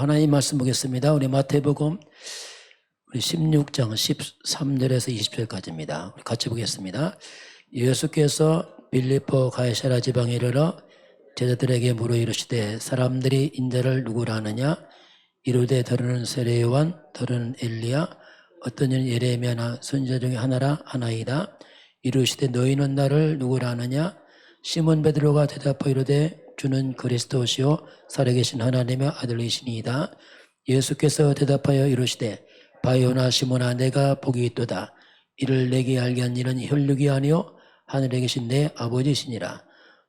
하나님 말씀 보겠습니다. 우리 마태복음 우리 16장 13절에서 20절까지입니다. 우리 같이 보겠습니다. 예수께서 빌립보 가이사랴 지방에 이르러 제자들에게 물어 이르시되 사람들이 인자를 누구라 하느냐 이르되 더러는 세례 요한 더러는 엘리야 어떤 이는 예레미야나 선지자 중에 하나라 하나이다. 이르시되 너희는 나를 누구라 하느냐 시몬 베드로가 대답하여 이르되 주는 그리스도시요 살아계신 하나님의 아들이시니이다. 예수께서 대답하여 이르시되 바요나 시몬아 내가 복이 있도다. 이를 내게 알게 한 이는 혈육이 아니요 하늘에 계신 내 아버지시니라.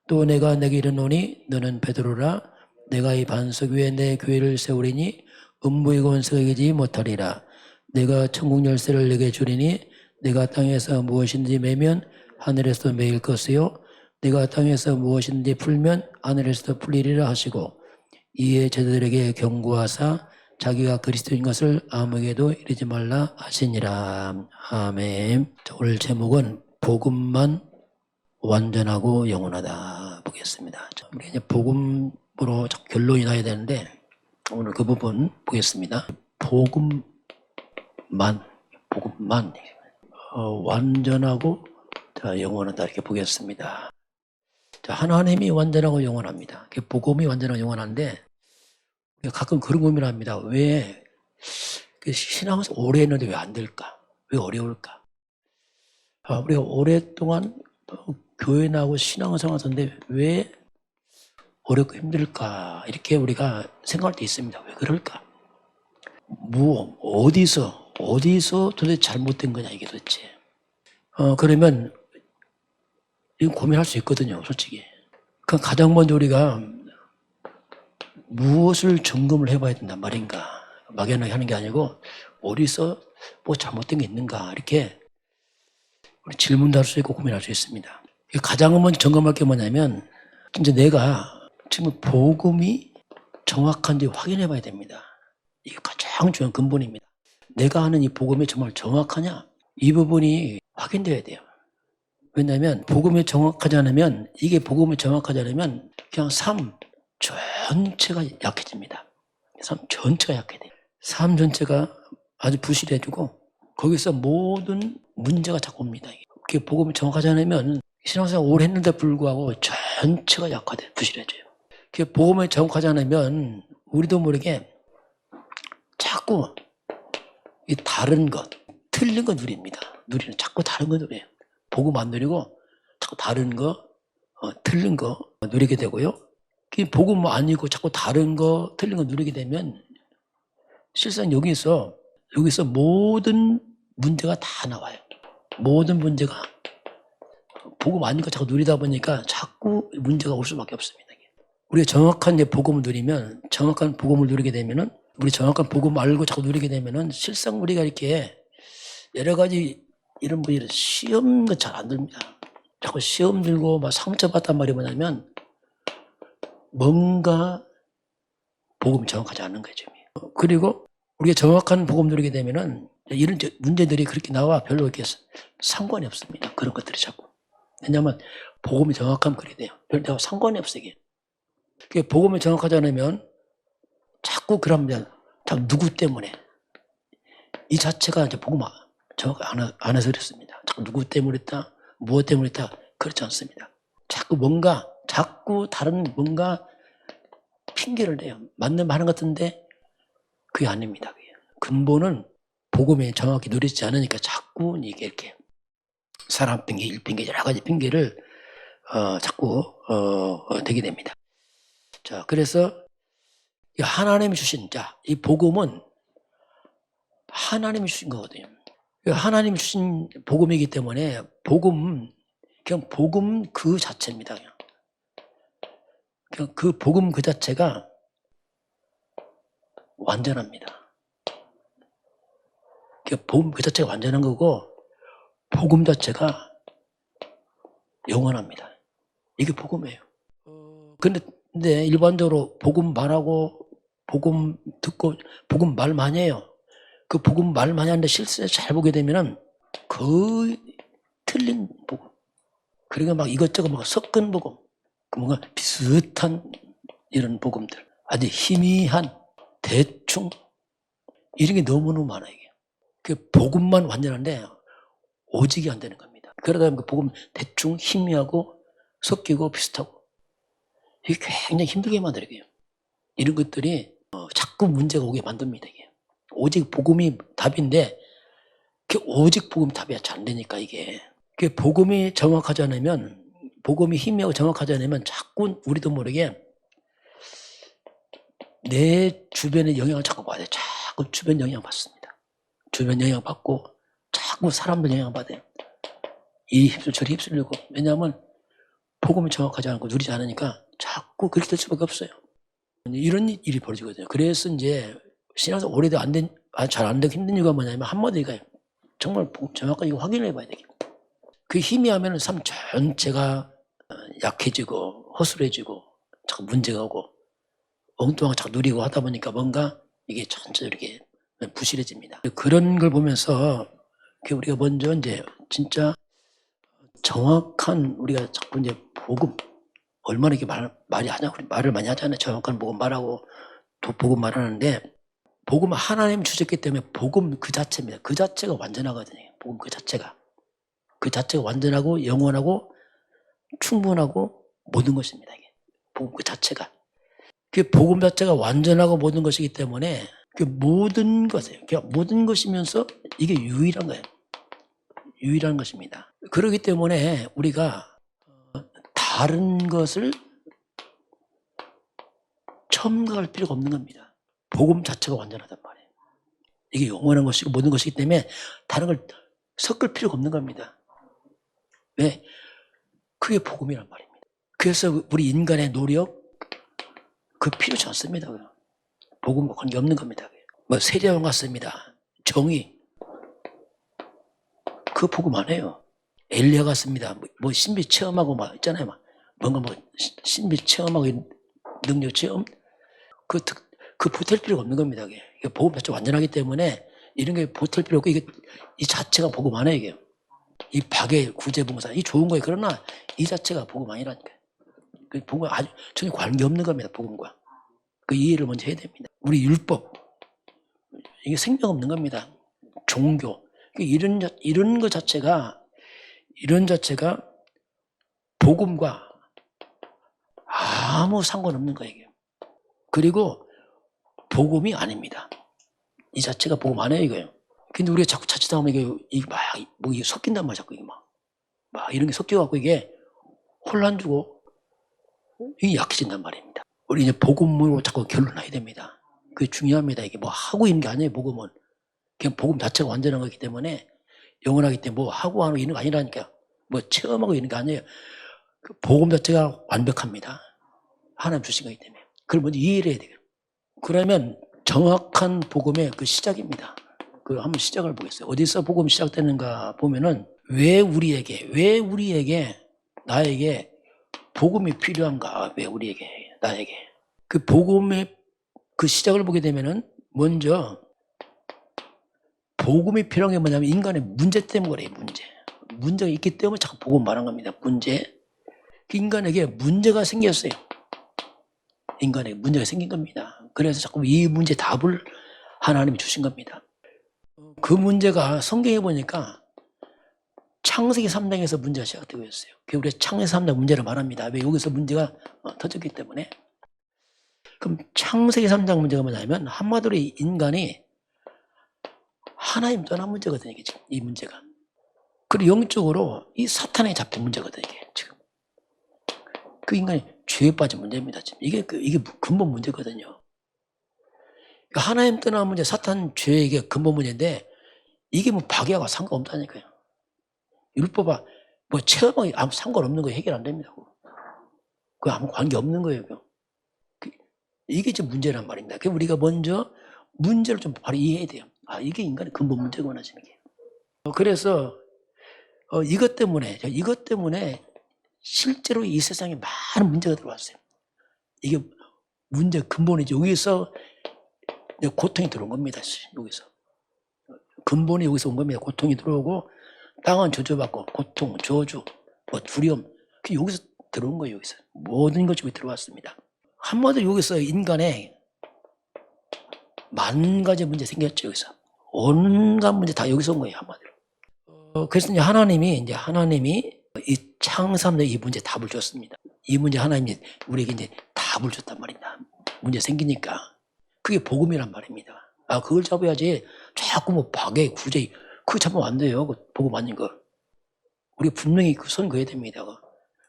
또 내가 내게 이르노니 너는 베드로라. 내가 이 반석 위에 내 교회를 세우리니 음부의 권세가 이기지 못하리라. 내가 천국 열쇠를 내게 주리니 내가 땅에서 무엇인지 매면 하늘에서 매일 것이요 내가 땅에서 무엇인지 풀면 하늘에서도 풀리리라 하시고 이에 제자들에게 경고하사 자기가 그리스도인 것을 아무에게도 이르지 말라 하시니라. 아멘. 오늘 제목은 복음만 완전하고 영원하다 보겠습니다. 우리 이제 복음으로 결론이 나야 되는데 오늘 그 부분 보겠습니다. 복음만 완전하고 영원하다 이렇게 보겠습니다. 자, 하나님이 완전하고 영원합니다. 복음이 완전하고 영원한데 가끔 그런 고민을 합니다. 왜 신앙을 오래 했는데 왜 안 될까? 왜 어려울까? 우리가 오랫동안 교회 나오고 신앙생활 하는데 왜 어렵고 힘들까? 이렇게 우리가 생각할 때 있습니다. 왜 그럴까? 어디서 도대체 잘못된 거냐 이게 도대체. 그러면 이거 고민할 수 있거든요, 솔직히. 그럼 가장 먼저 우리가 무엇을 점검을 해봐야 된단 말인가. 막연하게 하는 게 아니고 어디서 뭐 잘못된 게 있는가 이렇게 우리 질문도 할 수 있고 고민할 수 있습니다. 가장 먼저 점검할 게 뭐냐면 이제 내가 지금 복음이 정확한지 확인해 봐야 됩니다. 이게 가장 중요한 근본입니다. 내가 하는 이 복음이 정말 정확하냐 이 부분이 확인돼야 돼요. 왜냐하면 복음이 정확하지 않으면 이게 복음이 정확하지 않으면 그냥 삶 전체가 약해집니다. 삶 전체가 약해져요. 삶 전체가 아주 부실해지고 거기서 모든 문제가 자꾸 옵니다. 이게 복음이 정확하지 않으면 신앙생활 오래 했는데 불구하고 전체가 약화돼요. 부실해져요. 그게 복음이 정확하지 않으면 우리도 모르게 자꾸 이 다른 것, 틀린 거 누립니다. 누리는 자꾸 다른 거 누려요. 복음 안 누리고 자꾸 다른 거, 틀린 거 누리게 되고요. 복음 아니고 자꾸 다른 거, 틀린 거 누리게 되면 실상 여기서 모든 문제가 다 나와요. 모든 문제가 복음 아닌 거 자꾸 누리다 보니까 자꾸 문제가 올 수밖에 없습니다. 우리가 정확한 복음을 누리면, 정확한 복음을 누리게 되면은, 우리 정확한 복음 알고 자꾸 누리게 되면은 실상 우리가 이렇게 여러 가지 이런 분이 시험도 잘 안 듭니다. 자꾸 시험 들고 막 상처받단 말이 뭐냐면 뭔가 복음이 정확하지 않은 거죠. 그리고 우리가 정확한 복음 누리게 되면은 이런 문제들이 그렇게 나와 별로 이렇게 상관이 없습니다. 그런 것들이 자꾸. 왜냐하면 복음이 정확하면 그래 돼요. 별로 상관이 없어 이게. 복음이 정확하지 않으면 자꾸 그럽니다. 자꾸 누구 때문에 이 자체가 이제 복음 정확히 안 해서 그렇습니다. 자꾸 누구 때문에 있다, 무엇 때문에 있다 그렇지 않습니다. 자꾸 다른 뭔가 핑계를 내요. 맞는 말 하는 것 같은데 그게 아닙니다. 그게. 근본은 복음에 정확히 누리지 않으니까 자꾸 이게 이렇게 사람 핑계, 일 핑계, 여러 가지 핑계를 자꾸 대게 됩니다. 자, 그래서 하나님이 주신 이 복음은 하나님이 주신 거거든요. 하나님이 주신 복음이기 때문에 그냥 복음 그 자체입니다. 그냥 그 복음 그 자체가 완전합니다. 복음 그 자체가 완전한 거고 복음 자체가 영원합니다. 이게 복음이에요. 근데 일반적으로 복음 말하고 복음 듣고 복음 말 많이 해요. 그 복음 말 많이 하는데 실제 잘 보게 되면은 거의 틀린 복음. 그리고 막 이것저것 막 섞은 복음. 뭔가 비슷한 이런 복음들. 아주 희미한 대충 이런 게 너무너무 많아요. 이게. 그 복음만 완전한데 오직이 안 되는 겁니다. 그러다 보니까 복음 대충 희미하고 섞이고 비슷하고 이게 굉장히 힘들게 만들어요. 이런 것들이 자꾸 문제가 오게 만듭니다. 이게. 오직 복음이 답인데 그 오직 복음이 답이 잘 안 되니까 이게. 그 복음이 정확하지 않으면 복음이 희미하고 정확하지 않으면 자꾸 우리도 모르게 내 주변의 영향을 자꾸 받아요. 자꾸 주변 영향 받습니다. 주변 영향 받고 자꾸 사람들 영향 받아요. 이 휩쓸 저리 휩쓸리고. 왜냐하면 복음이 정확하지 않고 누리지 않으니까 자꾸 그렇게 될 수밖에 없어요. 이런 일이 벌어지거든요. 그래서 이제 신앙생활 오래도 잘 안 되고 힘든 이유가 뭐냐면 한마디가 정말 정확하게 확인을 해봐야 되겠죠. 그 희미하면 삶 전체가 약해지고 허술해지고 자꾸 문제가 오고 엉뚱하게 자꾸 누리고 하다 보니까 뭔가 이게 전체 이렇게 부실해집니다. 그런 걸 보면서 우리가 먼저 이제 진짜 정확한 우리가 자꾸 이제 복음 얼마나 이렇게 말을 많이 하잖아요. 정확한 복음 말하고 또 복음 말하는데 복음 하나님 주셨기 때문에 복음 그 자체입니다. 그 자체가 완전하거든요. 복음 그 자체가 완전하고 영원하고 충분하고 모든 것입니다. 이게 복음 그 자체가. 그 복음 자체가 완전하고 모든 것이기 때문에 그 모든 것이에요. 모든 것이면서 이게 유일한 거예요. 유일한 것입니다. 그렇기 때문에 우리가 다른 것을 첨가할 필요가 없는 겁니다. 복음 자체가 완전하단 말이에요. 이게 영원한 것이고 모든 것이기 때문에 다른 걸 섞을 필요가 없는 겁니다. 왜? 그게 복음이란 말입니다. 그래서 우리 인간의 노력 그 필요치 않습니다. 복음과 관계없는 겁니다. 뭐 세례요한 같습니다. 정의 그 복음 안 해요. 엘리야 같습니다. 뭐 신비 체험하고 막 있잖아요. 뭔가 뭐 신비 체험하고 능력 체험 그 보탤 필요가 없는 겁니다. 이게 복음 자체가 완전하기 때문에 이런 게 보탤 필요 없고 이게 이 자체가 복음 안 해요. 이게 이 박의 구제봉사 이 좋은 거예요. 그러나 이 자체가 복음 아니라니까요. 그 복음과 아주 전혀 관계 없는 겁니다. 복음과 그 이해를 먼저 해야 됩니다. 우리 율법 이게 생명 없는 겁니다. 종교 이런 것 자체가 복음과 아무 상관없는 거예요. 이게. 그리고 복음이 아닙니다. 이 자체가 복음 안 해요, 이거요. 근데 우리가 자꾸 자칫하면 이게 섞인단 말이야, 자꾸 이게 막 이런 게 섞여갖고 이게 혼란 주고 이게 약해진단 말입니다. 우리 이제 복음으로 자꾸 결론해야 됩니다. 그게 중요합니다. 이게 뭐 하고 있는 게 아니에요, 복음은. 그냥 복음 자체가 완전한 거기 때문에 영원하기 때문에 뭐 하고 하는 이런 거 아니라니까요. 뭐 체험하고 이런 게 아니에요. 그 복음 자체가 완벽합니다. 하나님 주신 거기 때문에. 그걸 먼저 이해를 해야 돼요. 그러면 정확한 복음의 그 시작입니다. 그 한번 시작을 보겠어요. 어디서 복음 시작되는가 보면은 왜 우리에게 나에게 복음이 필요한가? 왜 우리에게 나에게 그 복음의 그 시작을 보게 되면은 먼저 복음이 필요한 게 뭐냐면 인간의 문제 때문에 그래요. 문제가 있기 때문에 자꾸 복음 말한 겁니다. 문제. 그 인간에게 문제가 생겼어요. 인간에게 문제가 생긴 겁니다. 그래서 자꾸 이 문제 답을 하나님이 주신 겁니다. 그 문제가 성경에 보니까 창세기 3장에서 문제가 시작되고 있어요. 우리가 창세기 3장 문제를 말합니다. 왜 여기서 문제가 터졌기 때문에. 그럼 창세기 3장 문제가 뭐냐면 한마디로 인간이 하나님 떠난 문제거든요. 이게 지금 이 문제가. 그리고 영적으로 이 사탄에 잡힌 문제거든요. 이게 지금. 그 인간이 죄에 빠진 문제입니다. 지금 이게 근본 문제거든요. 하나님 떠난 문제, 사탄 죄의 이게 근본 문제인데 이게 뭐 박애와 상관없다니까요. 율법과 뭐 체험하기 아무 상관없는 거예요. 해결 안 됩니다. 그 아무 관계 없는 거예요. 이게 지금 문제란 말입니다. 그래서 우리가 먼저 문제를 좀 바로 이해해야 돼요. 이게 인간의 근본 문제구나 지금 이게. 그래서 이것 때문에 실제로 이 세상에 많은 문제가 들어왔어요. 이게 문제 근본이죠. 여기서 고통이 들어온 겁니다. 여기서 근본이 여기서 온 겁니다. 고통이 들어오고 땅은 저주받고 고통, 저주, 두려움 여기서 들어온 거예요. 여기서 모든 것이 들어왔습니다. 한마디로 여기서 인간의 만 가지 문제 생겼죠, 여기서. 온갖 문제 다 여기서 온 거예요, 한마디로. 그래서 이제 하나님이 이 창삼의 이 문제 답을 줬습니다. 이 문제 하나님이 우리에게 이제 답을 줬단 말입니다. 문제 생기니까. 그게 복음이란 말입니다. 그걸 잡아야지 자꾸 뭐 박해, 구제, 그거 잡으면 안 돼요. 그 복음 아닌 거. 우리가 분명히 그 선 그어야 됩니다.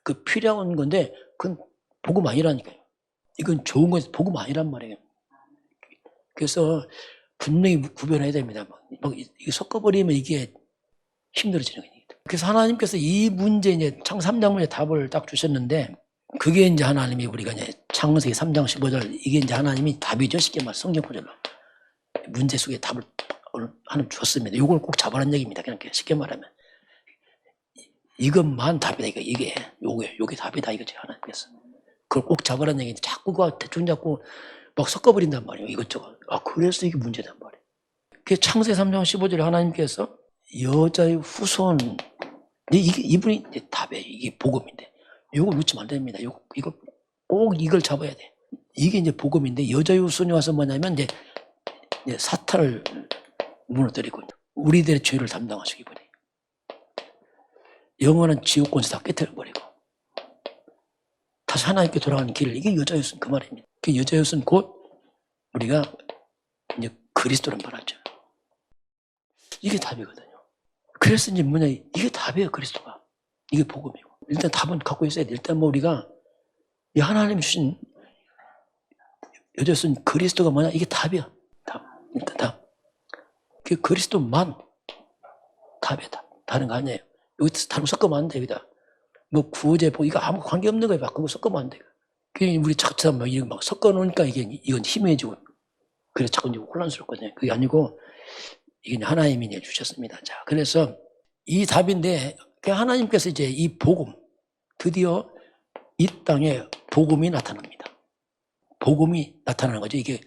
그 필요한 건데, 그건 복음 아니라니까요. 이건 좋은 거에서 복음 아니란 말이에요. 그래서 분명히 구별해야 됩니다. 막 이게 섞어버리면 이게 힘들어지는 거예요. 그래서 하나님께서 이 문제 이제 창 3장 문제 답을 딱 주셨는데, 그게 이제 하나님이 우리가 이제 창세기 3장 15절, 이게 이제 하나님이 답이죠. 쉽게 말 성경 구절로. 문제 속에 답을 하나님 줬습니다. 이걸 꼭 잡아라는 얘기입니다. 그냥 쉽게 말하면. 이것만 답이다. 요게 답이다. 이거지, 하나님께서. 그걸 꼭 잡아라는 얘기인데, 자꾸 그거 대충 잡고 막 섞어버린단 말이에요. 이것저것. 그래서 이게 문제단 말이에요. 그 창세기 3장 15절에 하나님께서 여자의 후손, 이분이 이제 답이에요. 이게 복음인데. 이걸 놓치면 안 됩니다. 이거 꼭 이걸 잡아야 돼. 이게 이제 복음인데, 여자의 후손이 와서 뭐냐면, 이제 사탄을 무너뜨리고, 우리들의 죄를 담당하시기 바래요. 영원한 지옥 권세 다 깨뜨려버리고, 다시 하나님께 돌아가는 길, 이게 여자의 후손 그 말입니다. 그 여자의 후손 곧 우리가 이제 그리스도란 말하죠. 이게 답이거든요. 그래서 이제 이게 답이에요, 그리스도가. 이게 복음이고. 일단 답은 갖고 있어야 돼. 일단 뭐 우리가 이 하나님 주신 여자의 후손 그리스도가 뭐냐? 이게 답이야. 답. 일단 답. 그 그리스도만 답이야, 답. 다른 거 아니에요. 여기 다른 거 섞으면 안 돼, 여기다. 뭐 구호제, 이거 아무 관계 없는 거예요. 그거 섞으면 안 돼. 우리 자꾸 막 섞어 놓으니까 이건 희미해지고, 그래서 자꾸 이제 혼란스럽거든요. 그게 아니고, 이게 하나님이 이제 주셨습니다. 자, 그래서 이 답인데, 하나님께서 이제 이 복음, 드디어 이 땅에 복음이 나타납니다. 복음이 나타나는 거죠. 이건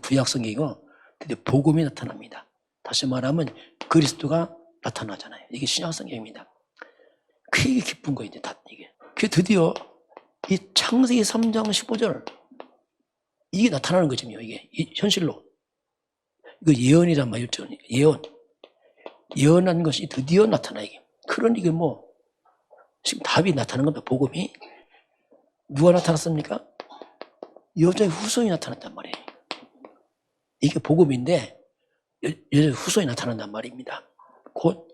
구약성경이고, 드디어 복음이 나타납니다. 다시 말하면 그리스도가 나타나잖아요. 이게 신약성경입니다. 그게 기쁜 거예요, 이제 이게. 그게 드디어 이 창세기 3장 15절, 이게 나타나는 거죠, 이게. 현실로. 이거 예언이란 말이죠. 예언한 것이 드디어 나타나, 이게. 그런 이게 지금 답이 나타나는 겁니다, 복음이. 누가 나타났습니까? 여자의 후손이 나타났단 말이에요. 이게 복음인데, 여자의 후손이 나타난단 말입니다. 곧,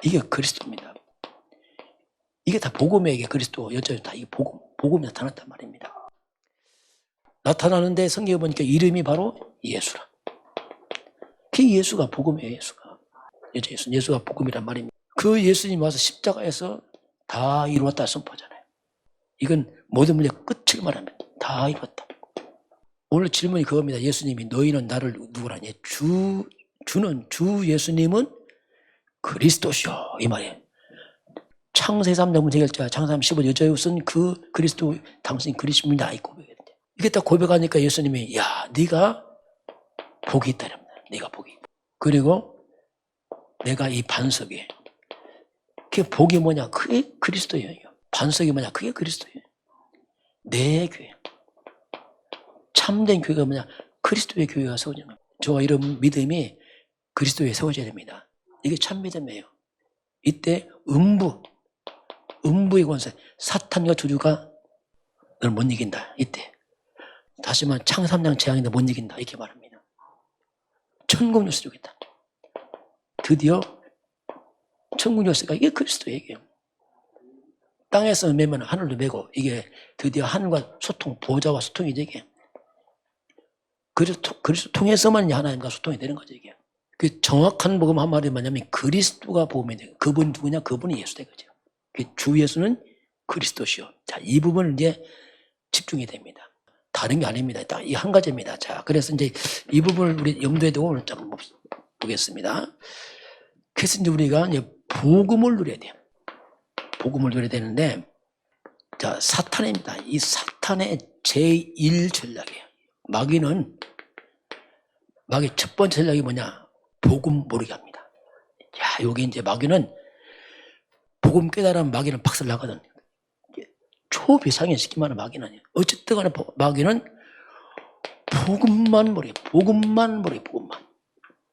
이게 그리스도입니다. 이게 다 복음에게 그리스도, 여자의 다 이게 복음이 나타났단 말입니다. 나타나는데 성경에 보니까 이름이 바로 예수라. 그 예수가 복음이에요, 예수가. 예수가 복음이란 말입니다. 그 예수님 와서 십자가에서 다 이루었다 선포하잖아요. 이건 모든 문제의 끝을 말합니다. 다 이루었다. 오늘 질문이 그겁니다. 예수님이 너희는 나를 누구라니? 주 예수님은 그리스도시오, 이 말이에요. 창세 3장 문제 해결자, 창세 15 여자의 후손 그 그리스도, 당신이 그리스도입니다. 이 고백했는데, 이게 딱 고백하니까 예수님이, 야, 네가 복이 있다랍니다. 네가 복이 있고. 그리고 내가 이 반석에, 그게 복이 뭐냐? 그게 그리스도예요. 반석이 뭐냐? 그게 그리스도예요. 내 교회. 참된 교회가 뭐냐? 그리스도의 교회가 세워지는 겁니다. 저와 이런 믿음이 그리스도에 세워져야 됩니다. 이게 참 믿음이에요. 이때 음부의 권세, 사탄과 주주가 널 못 이긴다. 이때. 다시 말하면 창3장 재앙인데 못 이긴다. 이렇게 말합니다. 천국 열쇠 주겠다. 드디어 천국 열쇠가 이게 그리스도예요. 땅에서 매면 하늘도 매고, 이게 드디어 하늘과 소통, 보호자와 소통이죠, 이게. 그리스도 통해서만 하나님과 소통이 되는 거죠, 이게. 그 정확한 복음 한마디 뭐냐면 그리스도가 복음이 돼요. 그분 누구냐? 그분이 예수 되거죠. 주 예수는 그리스도시요. 자, 이 부분을 이제 집중해야 됩니다. 다른 게 아닙니다. 딱 이 한 가지입니다. 자, 그래서 이제 이 부분을 우리 염두에 두고 오늘 좀 보겠습니다. 그래서 이제 우리가 이제 복음을 누려야 돼요. 복음을 누려야 되는데, 자, 사탄입니다. 이 사탄의 제1 전략이에요. 마귀의 첫 번째 전략이 뭐냐? 복음 모르게 합니다. 야, 여기 이제 마귀는 복음 깨달으면 마귀는 박살 나거든. 초비상의 시키면 마귀는 아니에요. 어쨌든 간에 마귀는 복음만 모르게, 복음만 모르게,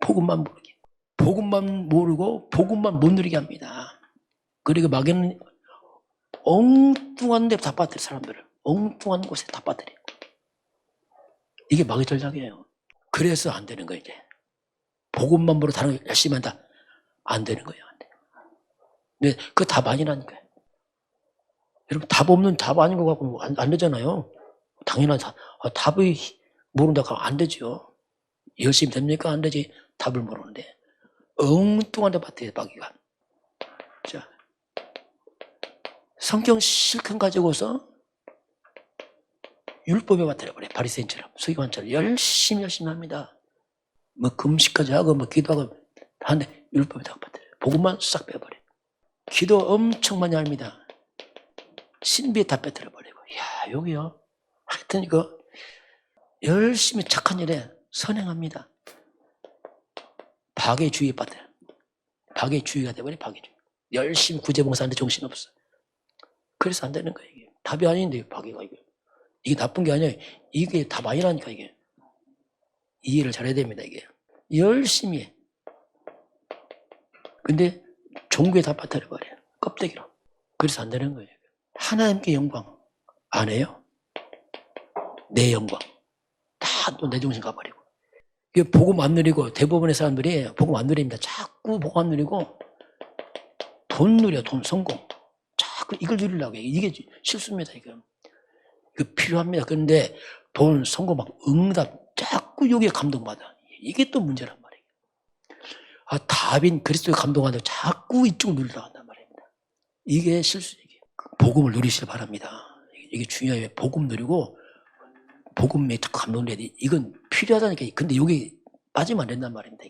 복음만 모르게. 복음만 모르고 복음만 못 누리게 합니다. 그리고 마귀는 엉뚱한 데 다 빠뜨려, 사람들을. 엉뚱한 곳에 다 빠뜨려. 이게 마귀 전략이에요. 그래서 안 되는 거예요, 이제. 복음만 보러 다른 거 열심히 한다. 안 되는 거예요, 안 돼. 근데 그 답 아니라니까요. 여러분, 답 없는 답 아닌 거 갖고 안 되잖아요. 당연한 답이 모른다고 하면 안 되죠. 열심히 됩니까? 안 되지. 답을 모르는데. 엉뚱한 데 빠뜨려, 마귀가. 자, 성경 실컷 가지고서 율법에 빠뜨려버려요. 바리새인처럼, 서기관처럼 열심히 합니다. 뭐 금식까지 하고 뭐 기도하고 하는데 율법에다가 빠뜨려요. 복음만 싹 빼버려요. 기도 엄청 많이 합니다. 신비에 다 빼뜨려버리고. 야, 여기요. 하여튼 이거 열심히 착한 일에 선행합니다. 박애주의에 빠뜨려요. 박애주의가 돼버려요. 박애주의. 열심히 구제봉사하는데 정신없어. 그래서 안 되는 거예요. 이게. 답이 아닌데 박애가 이게 나쁜 게 아니에요. 이게 답 아니라니까 이게. 이해를 잘해야 됩니다. 이게. 열심히 해. 근데 종교에 다 빠뜨려버려요. 껍데기로. 그래서 안 되는 거예요. 하나님께 영광 안 해요. 내 영광. 다 또 내 정신 가버리고. 이게 복음 안 누리고 대부분의 사람들이 복음 안 누립니다. 자꾸 복음 안 누리고 돈 누려, 돈, 성공. 자꾸 이걸 누리려고 해요. 이게 실수입니다. 이거 필요합니다. 그런데 돈, 성공, 막 응답 자꾸 여기에 감동받아. 이게 또 문제란 말이에요. 답인 그리스도에 감동하는데 자꾸 이쪽 누리려고 한단 말입니다. 이게 실수예요. 복음을 누리시길 바랍니다. 이게 중요해요. 복음 누리고 복음에 감동돼야 돼. 이건 필요하다니까. 근데 여기 빠지면 안 된단 말입니다.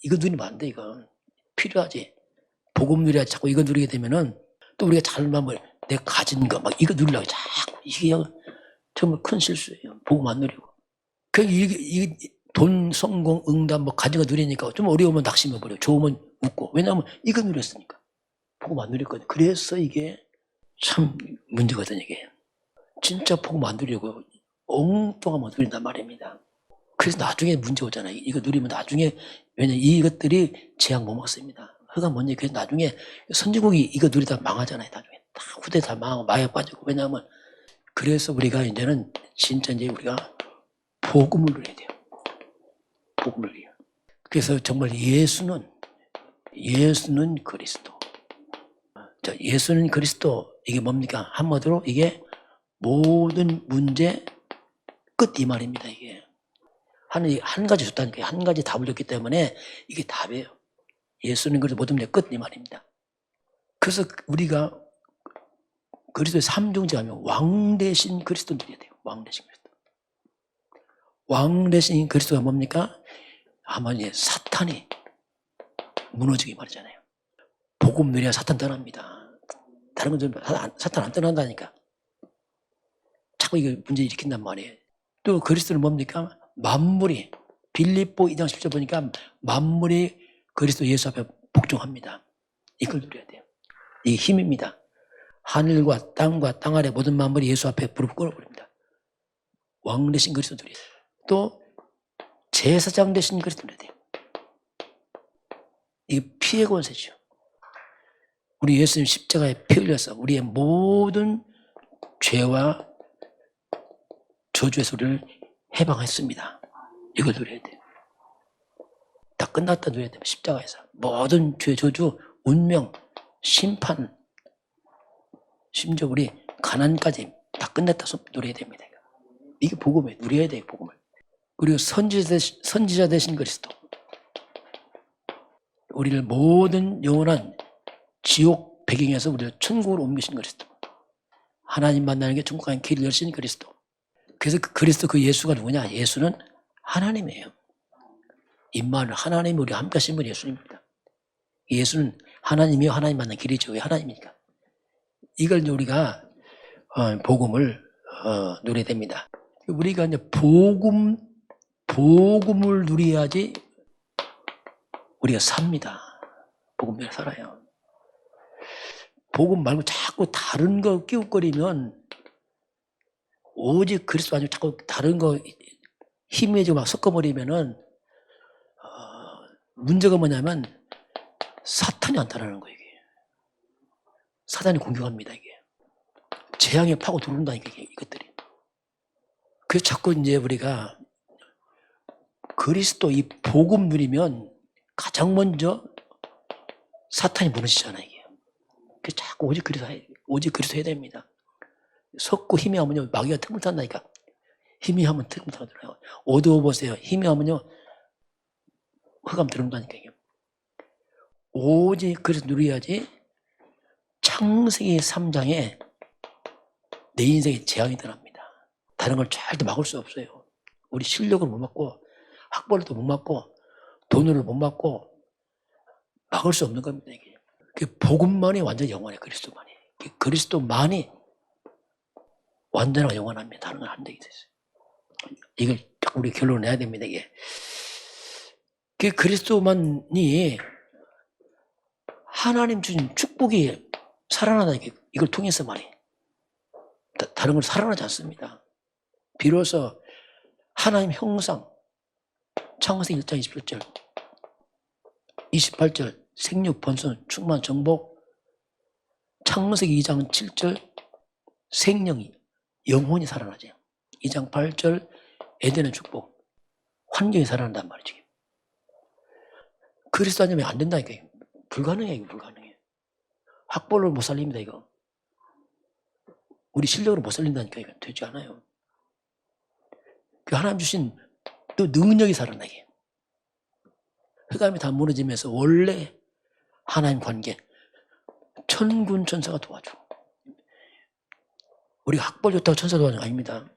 이거 누리면 안 돼. 이건 필요하지. 복음 누려야지. 자꾸 이거 누리게 되면은 또 우리가 잘만 내가 가진 거 막 이거 누리려고 자꾸 이게 정말 큰 실수예요. 복음 안 누리고. 이게 돈, 성공, 응답 뭐 가진 거 누리니까 좀 어려우면 낙심해 버려. 좋으면 웃고. 왜냐하면 이거 누렸으니까. 복음 안 누렸거든. 그래서 이게 참 문제거든 이게. 진짜 복음 안 누리고 엉뚱하면 누린단 말입니다. 그래서 나중에 문제 오잖아요. 이거 누리면 나중에 왜냐면 이것들이 재앙 못 먹습니다. 그가 뭔지 그래서 나중에 선진국이 이거 누리다 망하잖아요. 나중에 다 후대 다 망하고 마약 빠지고. 왜냐하면 그래서 우리가 이제는 진짜 이제 우리가 복음을 누려야 돼요. 복음을 누려. 그래서 정말 예수는 그리스도. 자, 예수는 그리스도. 이게 뭡니까? 한마디로 이게 모든 문제 끝 이 말입니다. 이게 하나님 한 가지 줬다니까. 한 가지 답을 줬기 때문에 이게 답이에요. 예수는 그래서 모든 문제 끝 이 말입니다. 그래서 우리가 그리스도의 삼중제 하면 왕 대신 그리스도 드려야 돼요. 왕 대신 그리스도. 왕 대신 그리스도가 뭡니까? 아마 이제 사탄이 무너지기 말이잖아요. 복음 누려야 사탄 떠납니다. 다른 건들 사탄 안 떠난다니까. 자꾸 이거 문제 일으킨단 말이에요. 또 그리스도는 뭡니까? 만물이 빌립보 2장 10절 보니까 만물이 그리스도 예수 앞에 복종합니다. 이걸 누려야 돼요. 이게 힘입니다. 하늘과 땅 아래 모든 만물이 예수 앞에 무릎 꿇어버립니다. 왕 대신 그리스도 누려야 돼요. 또 제사장 대신 그리스도 누려야 돼요. 이게 피의 권세죠. 우리 예수님 십자가에 피 흘려서 우리의 모든 죄와 저주에서 우리를 해방했습니다. 이걸 누려야 돼요. 다 끝났다 누려야 돼요. 십자가에서. 모든 죄, 저주, 운명, 심판, 심지어 우리 가난까지 다 끝냈다 누려야 됩니다. 이게 복음이에요. 누려야 돼요. 복음을. 그리고 선지자 되신 그리스도. 우리를 모든 영원한 지옥 배경에서 우리를 천국으로 옮기신 그리스도. 하나님 만나는 게 천국 가는 길을 여신 그리스도. 그래서 그 그리스도 그 예수가 누구냐? 예수는 하나님이에요. 임마누엘 하나님이 우리와 함께 하신 분이 예수님입니다. 예수는 하나님이요 하나님 만나는 길이죠. 왜 하나님이니까. 이걸 이제 우리가 복음을 누려야 됩니다. 우리가 이제 복음을 누려야지 우리가 삽니다. 복음대로 살아요. 복음 말고 자꾸 다른 거 끼웃거리면 오직 그리스도 아니고 자꾸 다른 거 힘이 지금 막 섞어버리면은, 문제가 뭐냐면, 사탄이 나타나는 거예요, 이게. 사탄이 공격합니다, 이게. 재앙에 파고 들어온다니까, 이것들이. 그래서 자꾸 이제 우리가 그리스도 이 복음 누리면 가장 먼저 사탄이 무너지잖아요, 이게. 그래서 자꾸 오직 그리스도 해야 됩니다. 섞고 힘이 하면요, 마귀가 틈을 탄다니까. 힘이 하면 틈을 타더라고요. 어두워 보세요. 힘이 하면요, 흑암 들어온다니까, 이게. 오직 그래서 누려야지 창세기 3장에 내 인생에 재앙이 일어납니다. 다른 걸 절대 막을 수 없어요. 우리 실력을 못 막고, 학벌도 못 막고, 돈으로 못 막고, 막을 수 없는 겁니다, 이게. 그 복음만이 완전 영원해, 그리스도만이. 그리스도만이 완전하고 영원합니다. 다른 건 안 되게 됐어요. 이걸 딱 우리 결론을 내야 됩니다, 이게. 그 그리스도만이 하나님 주신 축복이 살아나다, 이걸 통해서만이. 다른 건 살아나지 않습니다. 비로소 하나님 형상, 창세기 1장 27절, 28절, 생육, 번성, 충만, 정복, 창세기 2장 7절, 생명이, 영혼이 살아나죠. 2장 8절, 에덴의 축복, 환경이 살아난단 말이죠. 그리스도 아니면 안 된다니까요. 불가능해, 이거 불가능해. 학벌로 못 살립니다, 이거. 우리 실력으로 못 살린다니까, 이거 되지 않아요. 그 하나님 주신 또 능력이 살아나게. 흑암이 다 무너지면서 원래 하나님 관계, 천군 천사가 도와줘. 우리가 학벌 좋다고 천사 도와주는 거 아닙니다.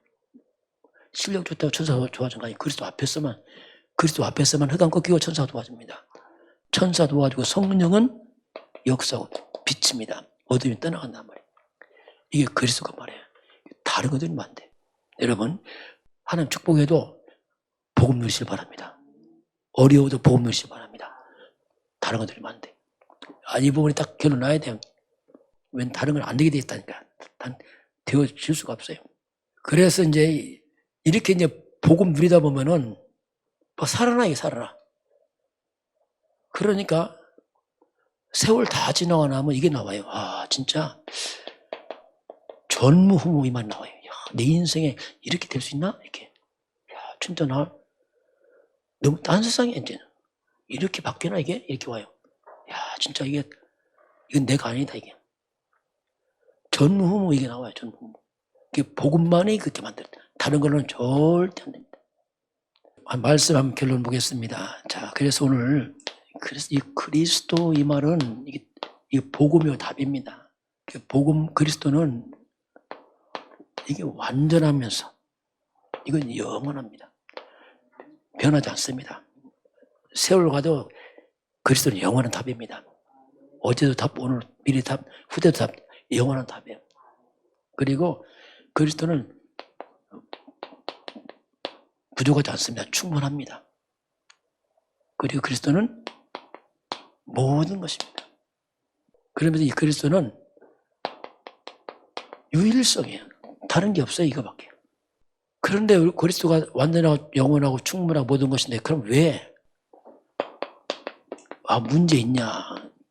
실력 좋다고 천사 도와주는 거 아니에요. 그리스도 앞에서만 흑암 꺾이고 천사가 도와줍니다. 천사 도와주고 성령은 역사하고 빛입니다. 어둠이 떠나간단 말이에요. 이게 그리스도가 말이에요. 다른 것들이 안 돼. 여러분, 하나님 축복해도 복음 누리시길 바랍니다. 어려워도 복음 누리시길 바랍니다. 다른 것들이 안 돼. 이 부분이 딱 결론 나야 돼요. 웬 다른 건 안 되게 돼 있다니까. 되어질 수가 없어요. 그래서 이제 이렇게 이제 복음 누리다 보면은 살아나. 그러니까 세월 다 지나고 나면 이게 나와요. 진짜 전무후무이만 나와요. 내 인생에 이렇게 될 수 있나? 이렇게. 진짜 나 너무 딴 세상에 이제는 이렇게 바뀌나 이게? 이렇게 와요. 진짜 이건 내가 아니다 이게. 전무후무 이게 나와요. 전무후무. 이게 복음만이 그렇게 만들었다. 다른 걸로는 절대 안 됩니다. 말씀 한번 결론 보겠습니다. 자, 그래서 오늘 이 그리스도 이 말은 이 복음이 답입니다. 복음 그리스도는 이게 완전하면서 이건 영원합니다. 변하지 않습니다. 세월 가도 그리스도는 영원한 답입니다. 어제도 답, 오늘 미래 답, 후대도 답, 영원한 답이에요. 그리고 그리스도는 부족하지 않습니다. 충분합니다. 그리고 그리스도는 모든 것입니다. 그러면서 이 그리스도는 유일성이에요. 다른 게 없어요. 이거밖에. 그런데 그리스도가 완전하고 영원하고 충분하고 모든 것인데 그럼 왜? 문제 있냐?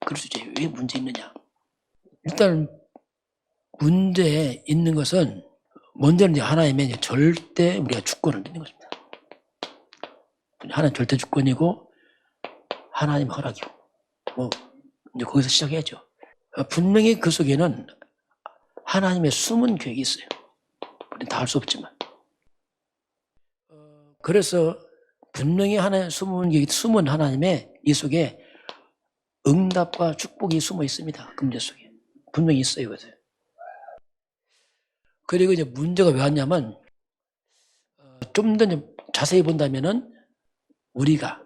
그럴 수 있지. 왜 문제 있느냐? 일단 문제에 있는 것은 먼저는 이제 하나님의 절대 우리가 주권을 믿는 것입니다. 하나님 절대 주권이고 하나님 허락이고 이제 거기서 시작해야죠. 분명히 그 속에는 하나님의 숨은 계획이 있어요. 우리는 다 알 수 없지만. 그래서 분명히 하나님의 숨은 하나님의 이 속에 응답과 축복이 숨어 있습니다. 그 문제 속에. 분명히 있어요. 그래서. 그리고 이제 문제가 왜 왔냐면, 좀 더 자세히 본다면은, 우리가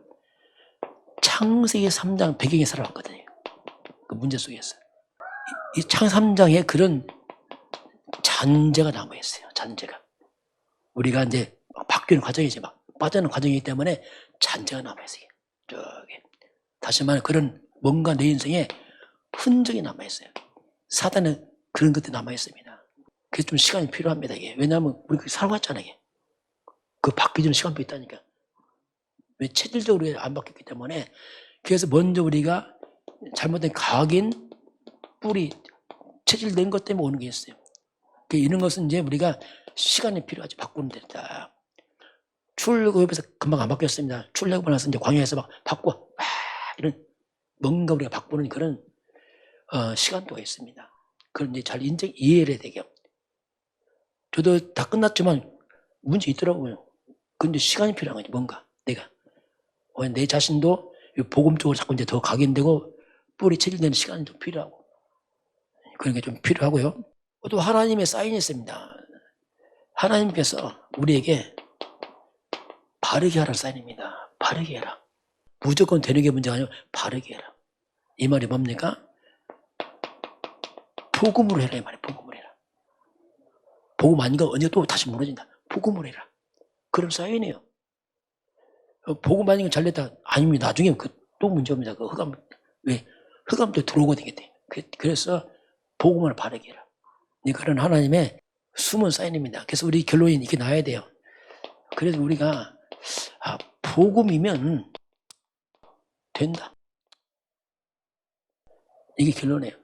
창세기 3장 배경에 살아왔거든요. 그 문제 속에서. 이 창 3장에 그런 잔재가 남아있어요. 잔재가. 우리가 이제 바뀌는 과정이지, 빠져는 과정이기 때문에 잔재가 남아있어요. 저기. 다시 말해, 그런 뭔가 내 인생에 흔적이 남아있어요. 사단은 그런 것들이 남아있습니다. 그래서 좀 시간이 필요합니다, 이게. 왜냐하면 우리 살아왔잖아요, 이게. 그 바뀌기 전에 시간표 있다니까. 왜 체질적으로 안 바뀌었기 때문에. 그래서 먼저 우리가 잘못된 각인, 뿌리, 체질된 것 때문에 오는 게 있어요. 이런 것은 이제 우리가 시간이 필요하지, 바꾸는 데 딱. 출애굽에서 금방 안 바뀌었습니다. 출애굽을 나서 이제 광야에서 막 바꿔, 이런 뭔가 우리가 바꾸는 그런 시간도가 있습니다. 그런 이제 잘 이해를 해야 되게요. 저도 다 끝났지만 문제 있더라고요. 근데 시간이 필요한 거지, 뭔가 내가 내 자신도 복음 쪽으로 자꾸 이제 더 각인되고 뿌리 체질되는 시간이 좀 필요하고 그런 게 좀 필요하고요. 또 하나님의 사인이 있습니다. 하나님께서 우리에게 바르게 하라는 사인입니다. 바르게 해라. 무조건 되는 게 문제가 아니고 바르게 해라. 이 말이 뭡니까? 복음으로 해라, 이 말이야. 복음으로 해라. 복음 아닌가 언제 또 다시 무너진다. 복음으로 해라. 그런 사인이에요. 복음 아닌 건 잘됐다. 아닙니다. 나중에 또 문제입니다. 그 흑암, 왜? 흑암도 들어오거든요. 그래서 복음을 바르게 해라. 그런 하나님의 숨은 사인입니다. 그래서 우리 결론이 이렇게 나야 돼요. 그래서 우리가 복음이면 된다. 이게 결론이에요.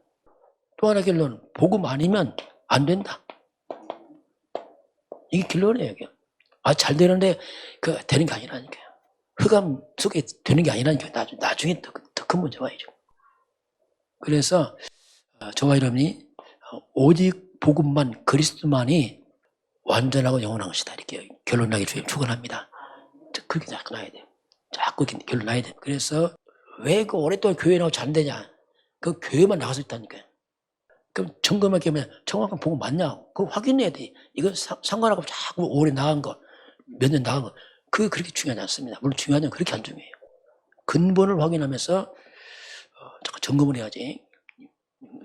또 하나 결론, 복음 아니면 안 된다. 이게 결론이에요. 이게. 잘 되는데 되는 게 아니라니까요. 흑암 속에 되는 게 아니라니까요. 나중에 더 큰 문제가 와야죠. 그래서 저와 여러분이 오직 복음만, 그리스도만이 완전하고 영원한 것이다. 이렇게 결론 나길 축원합니다. 그렇게 자꾸 나야 돼요. 자꾸 결론 나야 돼요. 그래서 왜 오랫동안 교회 나오고 잘 안 되냐? 그 교회만 나가서 있다니까요. 그럼 점검할 게 뭐냐? 정확한 복음 맞냐? 그거 확인해야 돼. 이거 상관하고 자꾸 오래 나간 거, 몇 년 나간 거, 그게 그렇게 중요하지 않습니다. 물론 중요하지만 그렇게 안 중요해요. 근본을 확인하면서 자꾸 점검을 해야지.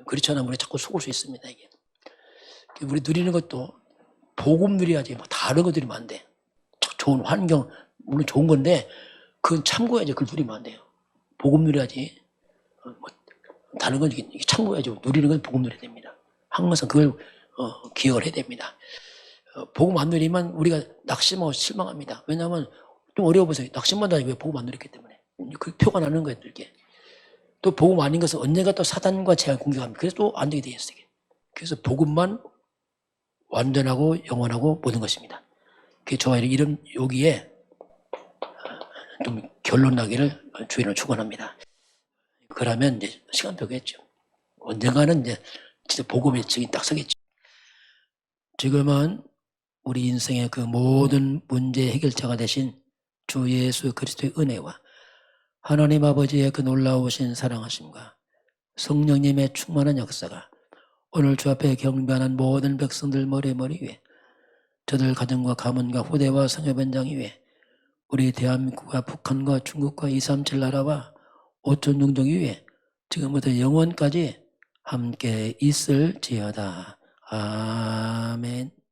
그렇지 않으면 우리 자꾸 속을 수 있습니다. 이게. 우리 누리는 것도 복음 누려야지. 뭐 다른 거 누리면 안 돼. 좋은 환경, 물론 좋은 건데 그건 참고해야지. 그걸 누리면 안 돼요. 복음 누려야지. 뭐 다른 건 이게 참고해야지. 누리는 건 복음 누려야 됩니다. 항상 그걸 기억을 해야 됩니다. 복음 안 누리면 우리가 낙심하고 실망합니다. 왜냐하면 좀 어려워 보세요. 낙심한다니 왜 복음 안 누렸기 때문에. 그 표가 나는 거예요. 이렇게. 또 복음 아닌 것은 언젠가 또 사단과 제가 공격합니다. 그래서 또 안 되게 돼 있어요. 그래서 복음만 완전하고 영원하고 모든 것입니다. 저와 이런 여기에 좀 결론 나기를 주인을 축원합니다. 그러면 이제 시간표겠죠. 언젠가는 이제 진짜 복음의 증이 딱 서겠죠. 지금은 우리 인생의 그 모든 문제 해결자가 되신 주 예수 그리스도의 은혜와 하나님 아버지의 그 놀라우신 사랑하심과 성령님의 충만한 역사가 오늘 주 앞에 경배하는 모든 백성들 머리 위에 저들 가정과 가문과 후대와 성협 현장 위에 우리 대한민국과 북한과 중국과 237 나라와 5천 종족 위에 지금부터 영원까지 함께 있을지어다. 아멘.